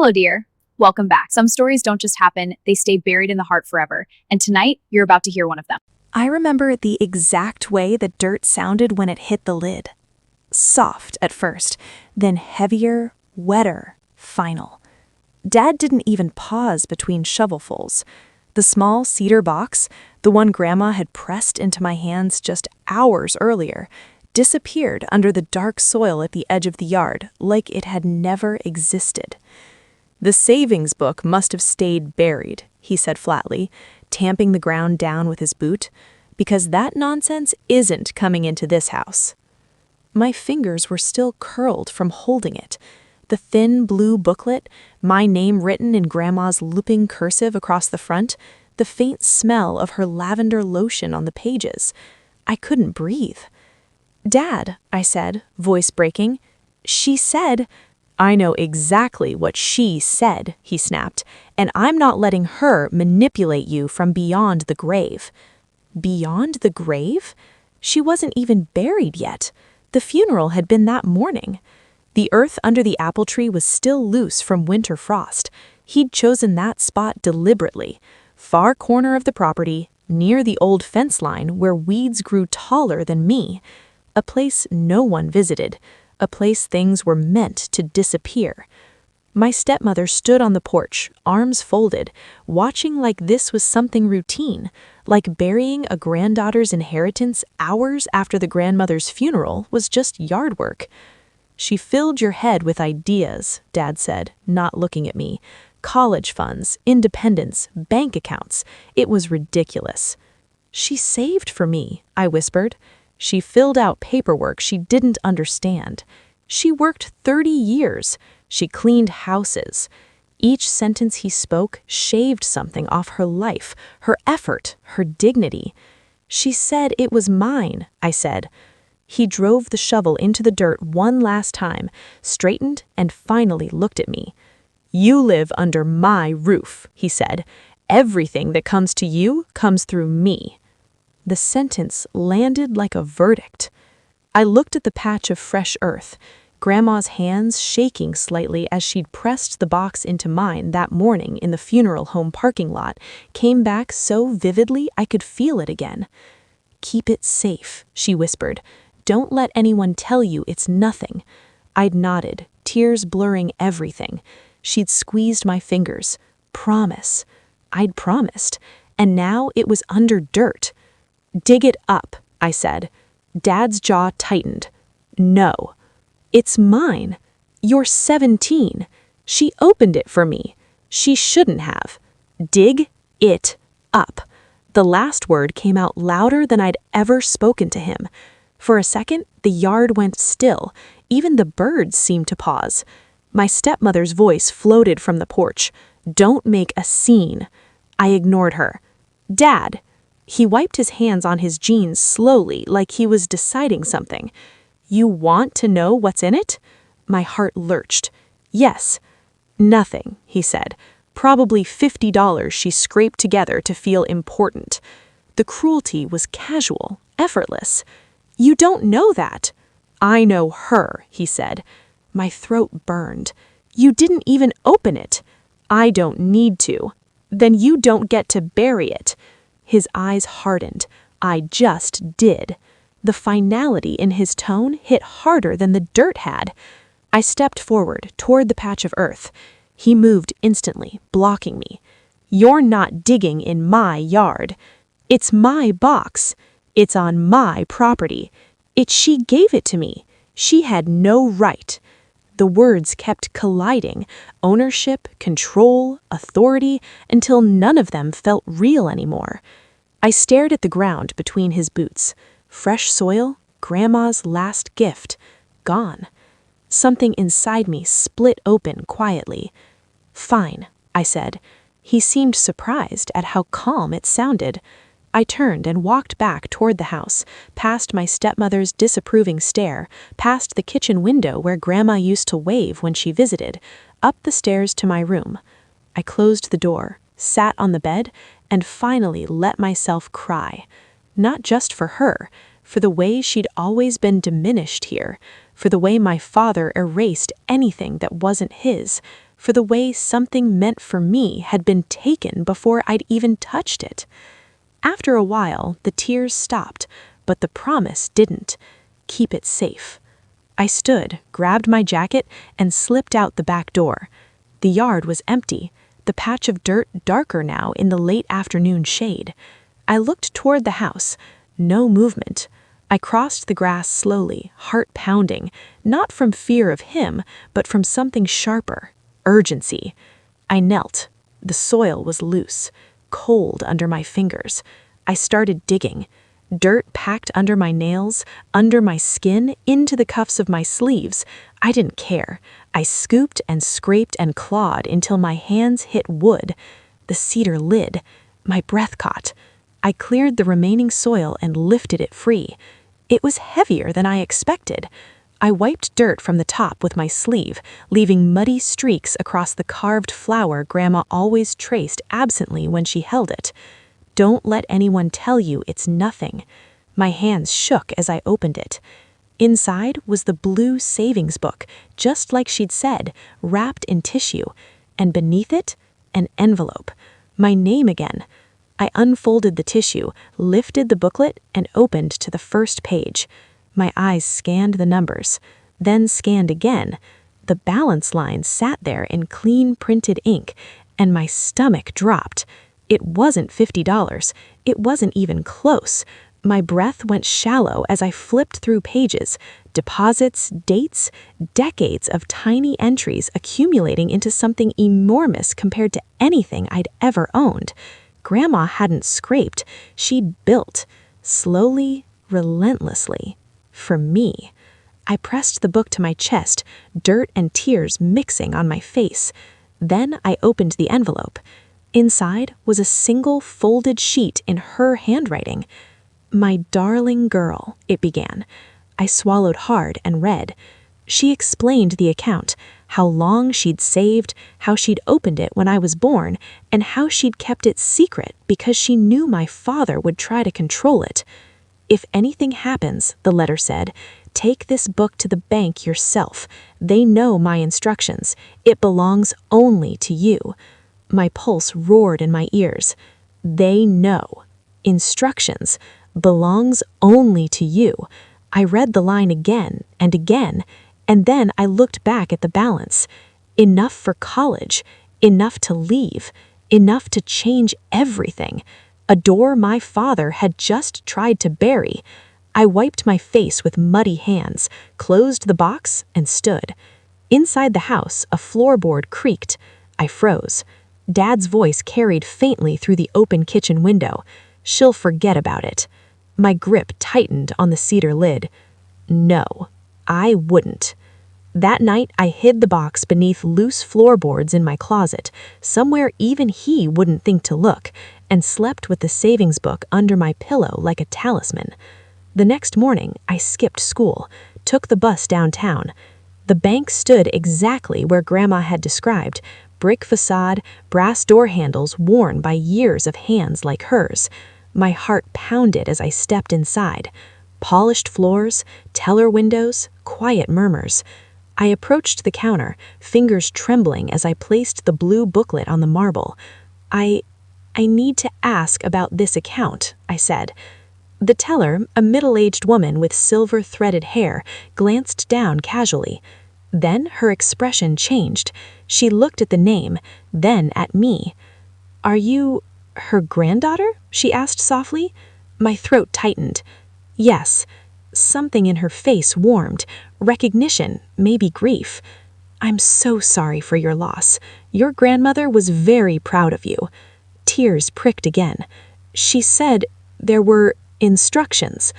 Hello, dear. Welcome back. Some stories don't just happen, they stay buried in the heart forever. And tonight, you're about to hear one of them. I remember the exact way the dirt sounded when it hit the lid. Soft at first, then heavier, wetter, final. Dad didn't even pause between shovelfuls. The small cedar box, the one Grandma had pressed into my hands just hours earlier, disappeared under the dark soil at the edge of the yard like it had never existed. "The savings book must have stayed buried," he said flatly, tamping the ground down with his boot, "because that nonsense isn't coming into this house." My fingers were still curled from holding it. The thin blue booklet, my name written in Grandma's looping cursive across the front, the faint smell of her lavender lotion on the pages. I couldn't breathe. "Dad," I said, voice breaking, "she said—" "I know exactly what she said," he snapped, "and I'm not letting her manipulate you from beyond the grave." Beyond the grave? She wasn't even buried yet. The funeral had been that morning. The earth under the apple tree was still loose from winter frost. He'd chosen that spot deliberately. Far corner of the property, near the old fence line where weeds grew taller than me. A place no one visited. A place things were meant to disappear. My stepmother stood on the porch, arms folded, watching like this was something routine, like burying a granddaughter's inheritance hours after the grandmother's funeral was just yard work. "She filled your head with ideas," Dad said, not looking at me. "College funds, independence, bank accounts. It was ridiculous." "She saved for me," I whispered. "She filled out paperwork she didn't understand. She worked 30 years. She cleaned houses." Each sentence he spoke shaved something off her life, her effort, her dignity. "She said it was mine," I said. He drove the shovel into the dirt one last time, straightened, and finally looked at me. "You live under my roof," he said. "Everything that comes to you comes through me." The sentence landed like a verdict. I looked at the patch of fresh earth, Grandma's hands shaking slightly as she'd pressed the box into mine that morning in the funeral home parking lot, came back so vividly I could feel it again. "Keep it safe," she whispered. "Don't let anyone tell you it's nothing." I'd nodded, tears blurring everything. She'd squeezed my fingers. Promise. I'd promised, and now it was under dirt. "Dig it up," I said. Dad's jaw tightened. "No. It's mine. You're 17. She opened it for me. She shouldn't have. Dig it up." The last word came out louder than I'd ever spoken to him. For a second, the yard went still. Even the birds seemed to pause. My stepmother's voice floated from the porch. "Don't make a scene." I ignored her. "Dad." He wiped his hands on his jeans slowly, like he was deciding something. "You want to know what's in it?" My heart lurched. "Yes." "Nothing," he said. "Probably $50 she scraped together to feel important." The cruelty was casual, effortless. "You don't know that." "I know her," he said. My throat burned. "You didn't even open it." "I don't need to." "Then you don't get to bury it." His eyes hardened. "I just did." The finality in his tone hit harder than the dirt had. I stepped forward toward the patch of earth. He moved instantly, blocking me. "You're not digging in my yard. It's my box. It's on my property. She gave it to me. She had no right." The words kept colliding, ownership, control, authority, until none of them felt real anymore. I stared at the ground between his boots. Fresh soil, Grandma's last gift, gone. Something inside me split open quietly. "Fine," I said. He seemed surprised at how calm it sounded. I turned and walked back toward the house, past my stepmother's disapproving stare, past the kitchen window where Grandma used to wave when she visited, up the stairs to my room. I closed the door, sat on the bed, and finally let myself cry. Not just for her, for the way she'd always been diminished here, for the way my father erased anything that wasn't his, for the way something meant for me had been taken before I'd even touched it. After a while, the tears stopped, but the promise didn't. Keep it safe. I stood, grabbed my jacket, and slipped out the back door. The yard was empty, the patch of dirt darker now in the late afternoon shade. I looked toward the house. No movement. I crossed the grass slowly, heart pounding, not from fear of him, but from something sharper, urgency. I knelt. The soil was loose, cold under my fingers. I started digging. Dirt packed under my nails, under my skin, into the cuffs of my sleeves. I didn't care. I scooped and scraped and clawed until my hands hit wood. The cedar lid. My breath caught. I cleared the remaining soil and lifted it free. It was heavier than I expected. I wiped dirt from the top with my sleeve, leaving muddy streaks across the carved flower Grandma always traced absently when she held it. Don't let anyone tell you it's nothing. My hands shook as I opened it. Inside was the blue savings book, just like she'd said, wrapped in tissue, and beneath it, an envelope. My name again. I unfolded the tissue, lifted the booklet, and opened to the first page. My eyes scanned the numbers, then scanned again. The balance line sat there in clean printed ink, and my stomach dropped. It wasn't $50. It wasn't even close. My breath went shallow as I flipped through pages, deposits, dates, decades of tiny entries accumulating into something enormous compared to anything I'd ever owned. Grandma hadn't scraped, she'd built, slowly, relentlessly, for me. I pressed the book to my chest, dirt and tears mixing on my face. Then I opened the envelope. Inside was a single folded sheet in her handwriting. "My darling girl," it began. I swallowed hard and read. She explained the account, how long she'd saved, how she'd opened it when I was born, and how she'd kept it secret because she knew my father would try to control it. "If anything happens," the letter said, "take this book to the bank yourself. They know my instructions. It belongs only to you." My pulse roared in my ears. They know. Instructions. Belongs only to you. I read the line again, and then I looked back at the balance. Enough for college. Enough to leave. Enough to change everything. A door my father had just tried to bury. I wiped my face with muddy hands, closed the box, and stood. Inside the house, a floorboard creaked. I froze. Dad's voice carried faintly through the open kitchen window. "She'll forget about it." My grip tightened on the cedar lid. No, I wouldn't. That night, I hid the box beneath loose floorboards in my closet, somewhere even he wouldn't think to look, and slept with the savings book under my pillow like a talisman. The next morning, I skipped school, took the bus downtown. The bank stood exactly where Grandma had described, brick facade, brass door handles worn by years of hands like hers. My heart pounded as I stepped inside. Polished floors, teller windows, quiet murmurs. I approached the counter, fingers trembling as I placed the blue booklet on the marble. I need to ask about this account," I said. The teller, a middle-aged woman with silver-threaded hair, glanced down casually. Then her expression changed. She looked at the name, then at me. "Are you her granddaughter?" she asked softly. My throat tightened. Yes. Something in her face warmed. Recognition, maybe grief. "I'm so sorry for your loss. Your grandmother was very proud of you." Tears pricked again. "She said there were instructions."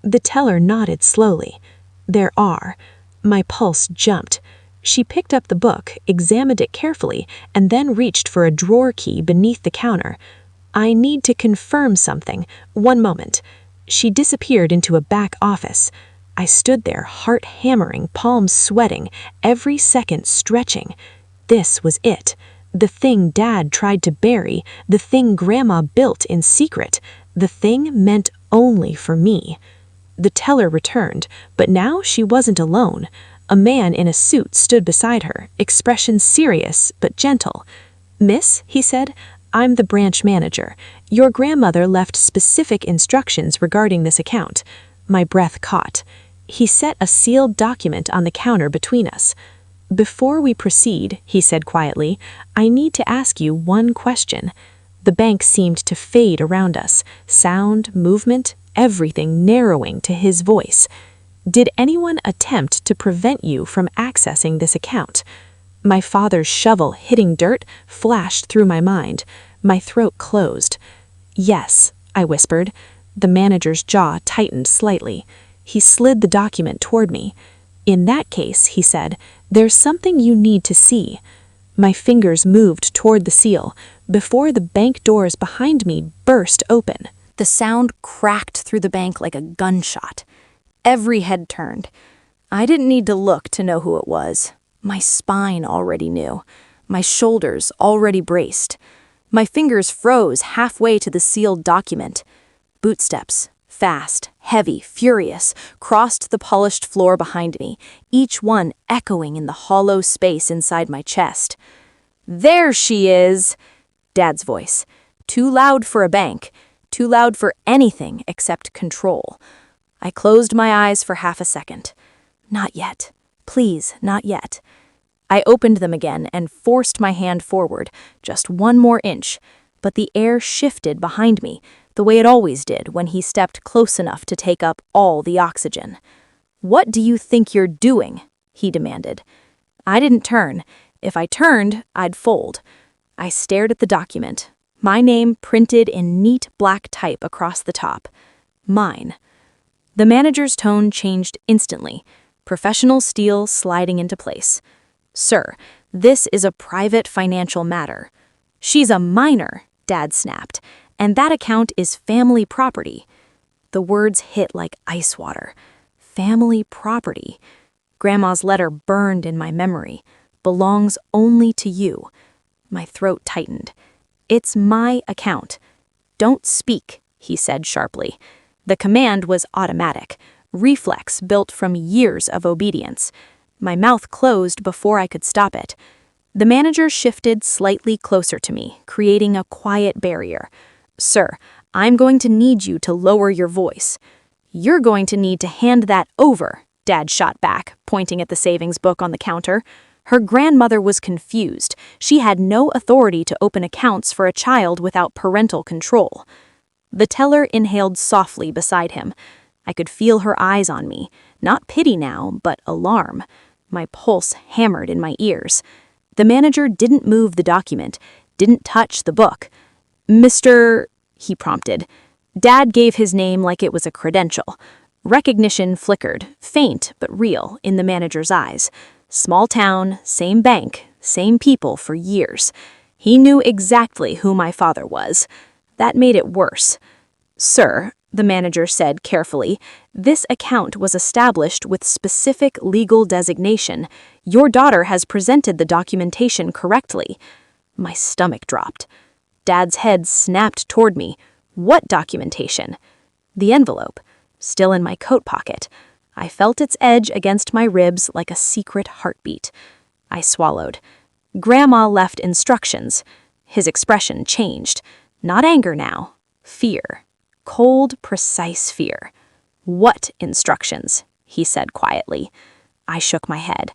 The teller nodded slowly. "There are." My pulse jumped. She picked up the book, examined it carefully, and then reached for a drawer key beneath the counter. "I need to confirm something. One moment." She disappeared into a back office. I stood there, heart hammering, palms sweating, every second stretching. This was it. The thing Dad tried to bury, the thing Grandma built in secret, the thing meant only for me. The teller returned, but now she wasn't alone. A man in a suit stood beside her, expression serious but gentle. "Miss," he said, "I'm the branch manager. Your grandmother left specific instructions regarding this account." My breath caught. He set a sealed document on the counter between us. "Before we proceed," he said quietly, "I need to ask you one question." The bank seemed to fade around us, sound, movement, everything narrowing to his voice. "Did anyone attempt to prevent you from accessing this account?" My father's shovel hitting dirt flashed through my mind. My throat closed. "Yes," I whispered. The manager's jaw tightened slightly. He slid the document toward me. "In that case," he said, "there's something you need to see." My fingers moved toward the seal before the bank doors behind me burst open. The sound cracked through the bank like a gunshot. Every head turned. I didn't need to look to know who it was. My spine already knew. My shoulders already braced. My fingers froze halfway to the sealed document. Bootsteps, fast, heavy, furious, crossed the polished floor behind me, each one echoing in the hollow space inside my chest. "There she is!" Dad's voice. Too loud for a bank. Too loud for anything except control. I closed my eyes for half a second. Not yet. Please, not yet. I opened them again and forced my hand forward, just one more inch, but the air shifted behind me, the way it always did when he stepped close enough to take up all the oxygen. "What do you think you're doing?" he demanded. I didn't turn. If I turned, I'd fold. I stared at the document, my name printed in neat black type across the top. Mine. The manager's tone changed instantly, professional steel sliding into place. "Sir, this is a private financial matter." "She's a minor," Dad snapped, "and that account is family property." The words hit like ice water. Family property. Grandma's letter burned in my memory. "Belongs only to you." My throat tightened. "It's my account." "Don't speak," he said sharply. The command was automatic, reflex built from years of obedience. My mouth closed before I could stop it. The manager shifted slightly closer to me, creating a quiet barrier. "Sir, I'm going to need you to lower your voice." "You're going to need to hand that over," Dad shot back, pointing at the savings book on the counter. Her grandmother was confused. She had no authority to open accounts for a child without parental control. The teller inhaled softly beside him. I could feel her eyes on me, not pity now, but alarm. My pulse hammered in my ears. The manager didn't move the document, didn't touch the book. "Mr. he prompted. Dad gave his name like it was a credential. Recognition flickered, faint but real, in the manager's eyes. Small town, same bank, same people for years. He knew exactly who my father was. That made it worse. "Sir," the manager said carefully, "this account was established with specific legal designation. Your daughter has presented the documentation correctly." My stomach dropped. Dad's head snapped toward me. "What documentation?" The envelope, still in my coat pocket. I felt its edge against my ribs like a secret heartbeat. I swallowed. "Grandma left instructions." His expression changed. Not anger now. Fear. Cold, precise fear. "What instructions?" he said quietly. I shook my head.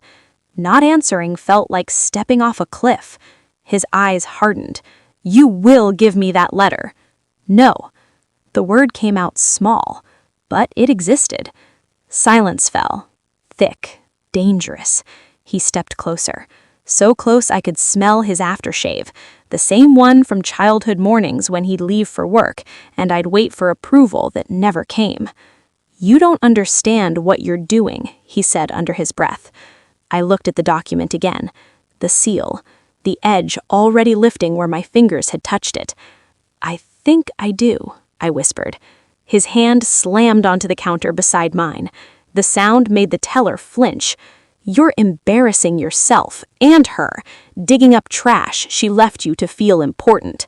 Not answering felt like stepping off a cliff. His eyes hardened. "You will give me that letter." "No." The word came out small, but it existed. Silence fell. Thick. Dangerous. He stepped closer. So close I could smell his aftershave, the same one from childhood mornings when he'd leave for work, and I'd wait for approval that never came. "You don't understand what you're doing," he said under his breath. I looked at the document again. The seal. The edge already lifting where my fingers had touched it. "I think I do," I whispered. His hand slammed onto the counter beside mine. The sound made the teller flinch. "You're embarrassing yourself and her, digging up trash she left you to feel important."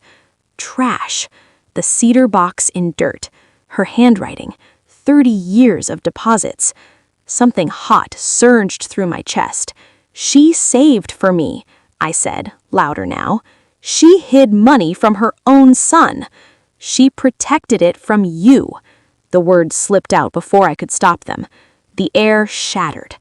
Trash. The cedar box in dirt. Her handwriting. 30 years of deposits. Something hot surged through my chest. "She saved for me," I said, louder now. "She hid money from her own son. She protected it from you." The words slipped out before I could stop them. The air shattered.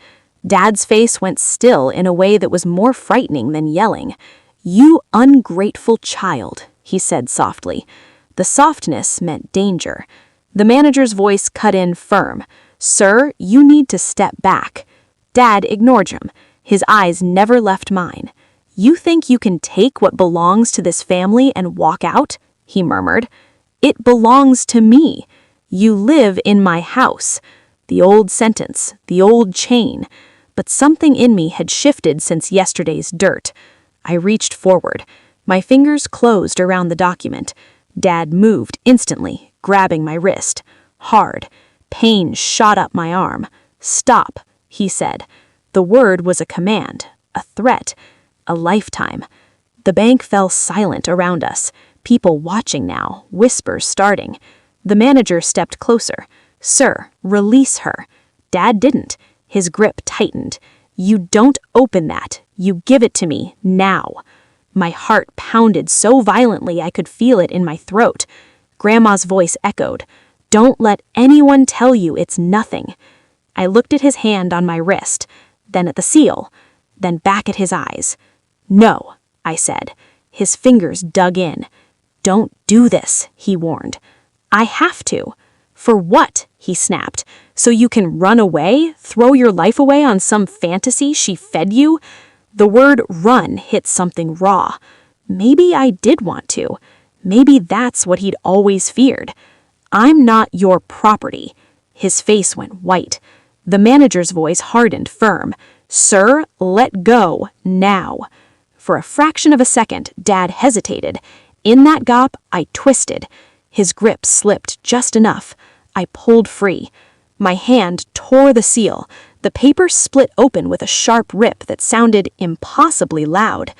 Dad's face went still in a way that was more frightening than yelling. "You ungrateful child," he said softly. The softness meant danger. The manager's voice cut in firm. "Sir, you need to step back." Dad ignored him. His eyes never left mine. "You think you can take what belongs to this family and walk out?" he murmured. "It belongs to me. You live in my house." The old sentence, the old chain. But something in me had shifted since yesterday's dirt. I reached forward. My fingers closed around the document. Dad moved instantly, grabbing my wrist. Hard. Pain shot up my arm. "Stop," he said. The word was a command, a threat, a lifetime. The bank fell silent around us. People watching now, whispers starting. The manager stepped closer. "Sir, release her." Dad didn't. His grip tightened. "You don't open that. You give it to me, now." My heart pounded so violently I could feel it in my throat. Grandma's voice echoed. "Don't let anyone tell you it's nothing." I looked at his hand on my wrist, then at the seal, then back at his eyes. "No," I said. His fingers dug in. "Don't do this," he warned. "I have to." "For what?" he snapped. "So you can run away? Throw your life away on some fantasy she fed you?" The word run hit something raw. Maybe I did want to. Maybe that's what he'd always feared. "I'm not your property." His face went white. The manager's voice hardened firm. "Sir, let go, now." For a fraction of a second, Dad hesitated. In that gap, I twisted. His grip slipped just enough. I pulled free. My hand tore the seal. The paper split open with a sharp rip that sounded impossibly loud.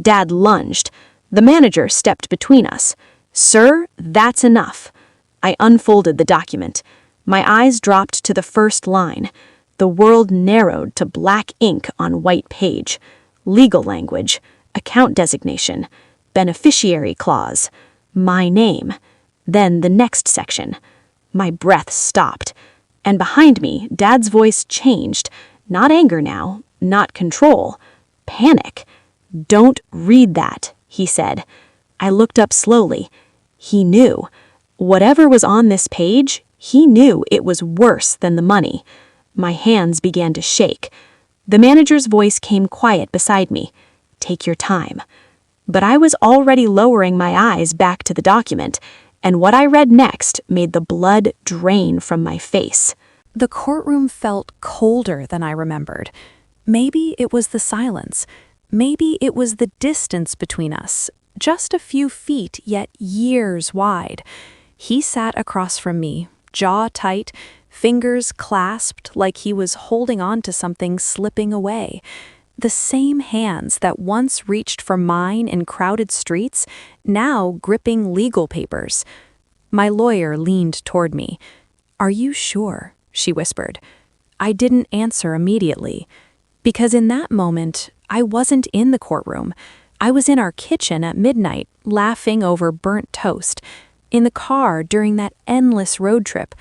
Dad lunged. The manager stepped between us. "Sir, that's enough." I unfolded the document. My eyes dropped to the first line. The world narrowed to black ink on white page. Legal language, account designation, beneficiary clause, my name. Then the next section. My breath stopped. And behind me, Dad's voice changed. Not anger now, not control. Panic. "Don't read that," he said. I looked up slowly. He knew. Whatever was on this page, he knew it was worse than the money. My hands began to shake. The manager's voice came quiet beside me. "Take your time." But I was already lowering my eyes back to the document, and what I read next made the blood drain from my face. The courtroom felt colder than I remembered. Maybe it was the silence. Maybe it was the distance between us, just a few feet, yet years wide. He sat across from me, jaw tight, fingers clasped like he was holding on to something slipping away. The same hands that once reached for mine in crowded streets, now gripping legal papers. My lawyer leaned toward me. "Are you sure?" she whispered. I didn't answer immediately, because in that moment, I wasn't in the courtroom. I was in our kitchen at midnight, laughing over burnt toast, in the car during that endless road trip,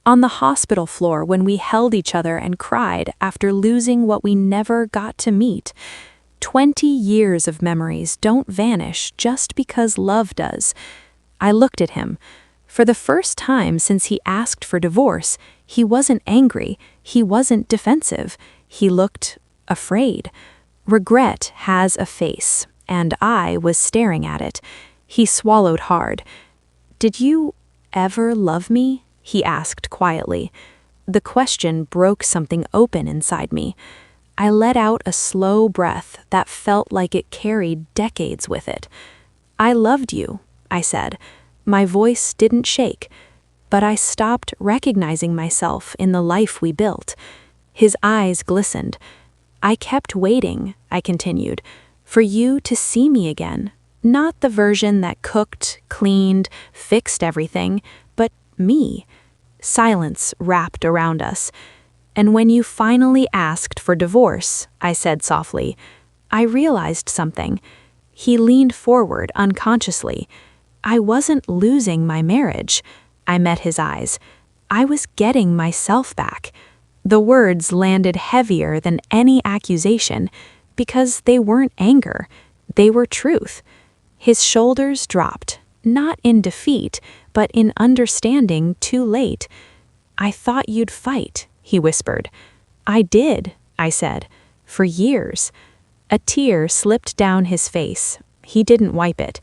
on the hospital floor when we held each other and cried after losing what we never got to meet. 20 years of memories don't vanish just because love does. I looked at him. For the first time since he asked for divorce, he wasn't angry, he wasn't defensive, he looked afraid. Regret has a face, and I was staring at it. He swallowed hard. "Did you ever love me?" he asked quietly. The question broke something open inside me. I let out a slow breath that felt like it carried decades with it. "I loved you," I said. My voice didn't shake, but I stopped recognizing myself in the life we built. His eyes glistened. "I kept waiting," I continued, "for you to see me again. Not the version that cooked, cleaned, fixed everything, but me." Silence wrapped around us. And when you finally asked for divorce, I said softly, I realized something. He leaned forward unconsciously. I wasn't losing my marriage. I met his eyes. I was getting myself back. The words landed heavier than any accusation because they weren't anger. They were truth. His shoulders dropped, not in defeat, but in understanding too late. I thought you'd fight, he whispered. I did, I said, for years. A tear slipped down his face. He didn't wipe it.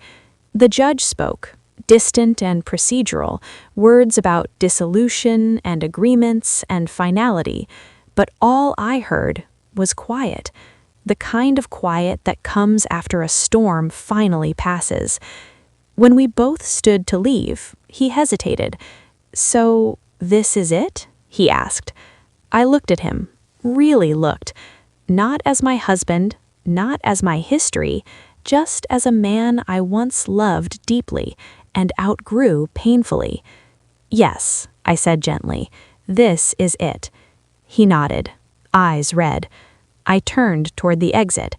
The judge spoke, distant and procedural, words about dissolution and agreements and finality, but all I heard was quiet, the kind of quiet that comes after a storm finally passes. When we both stood to leave, he hesitated. So, this is it? He asked. I looked at him, really looked, not as my husband, not as my history, just as a man I once loved deeply and outgrew painfully. Yes, I said gently, this is it. He nodded, eyes red. I turned toward the exit.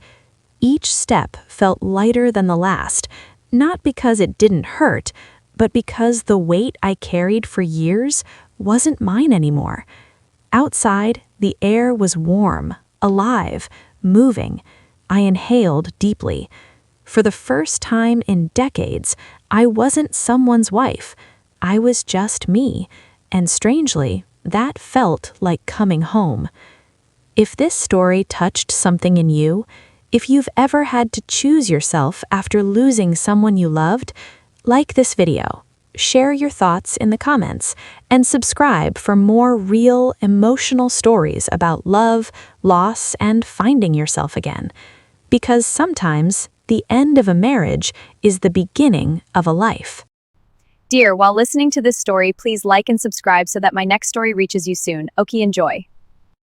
Each step felt lighter than the last, not because it didn't hurt, but because the weight I carried for years wasn't mine anymore. Outside, the air was warm, alive, moving. I inhaled deeply. For the first time in decades, I wasn't someone's wife. I was just me, and strangely, that felt like coming home. If this story touched something in you, if you've ever had to choose yourself after losing someone you loved, like this video, share your thoughts in the comments, and subscribe for more real, emotional stories about love, loss, and finding yourself again. Because sometimes the end of a marriage is the beginning of a life. Dear, while listening to this story, please like and subscribe so that my next story reaches you soon. Okay, enjoy.